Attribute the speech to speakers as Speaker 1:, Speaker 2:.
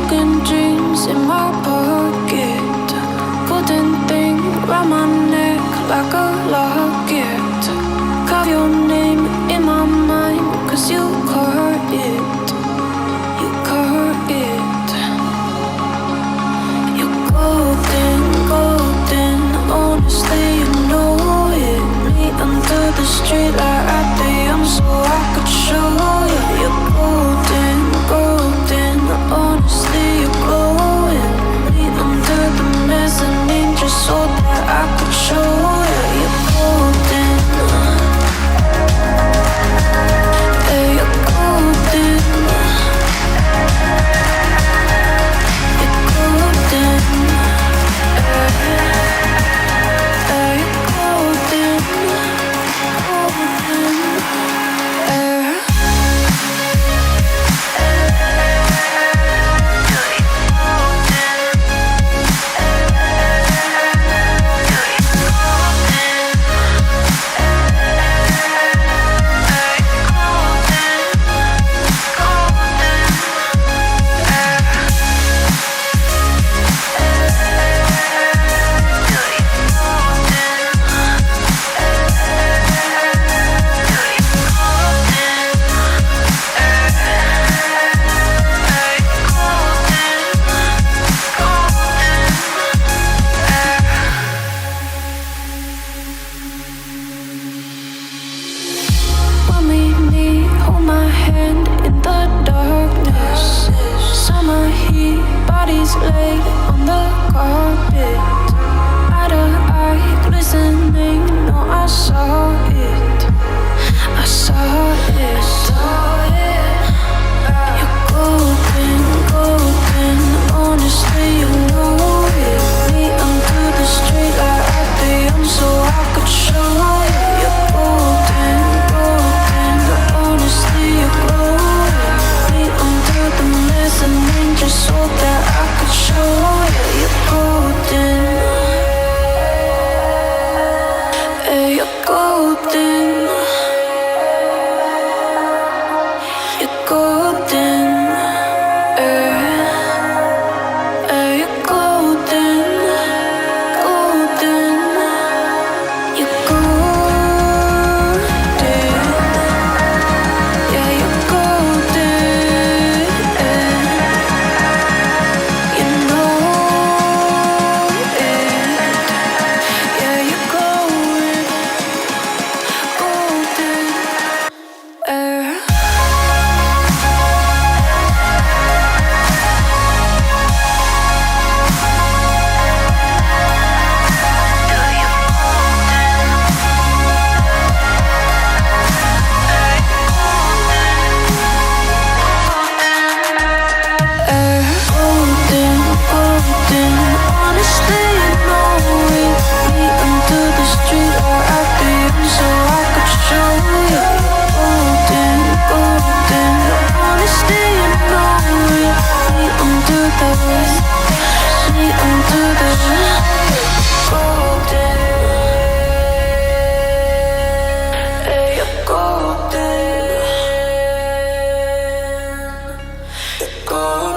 Speaker 1: broken dreams in my pocket, putting thing round my neck like a locket. Carve your name in my mind, 'cause you caught it, you caught it. You're golden, golden, honestly you know it. Me under the street light at the young so I could show you. You're golden, golden, honestly you're glowing. Me under the mezzanine just so that I could show you. You're golden, yeah, you're golden, you're golden, yeah, yeah, you're golden, golden, yeah. When we meet, hold my hand in the darkness. Summer heat, bodies laid on the carpet. Eye to eye, glistening, no I saw it, I saw it. You're golden, golden, honestly you know it. Me under the street light at the young so I could show you. You're golden, golden, honestly you're glowing. Me under the mezzanine just so that I could show you. You're golden, yeah, you're golden, you're golden, yeah, yeah, you're golden, golden, you're golden, yeah, you're golden, you know it, yeah, you're glowing, golden, yeah. Golden, golden, honestly you know it. Me under the street light at the end so I could show you. Golden, golden, honestly you know it. Me under the golden, yeah, you're golden, you're golden.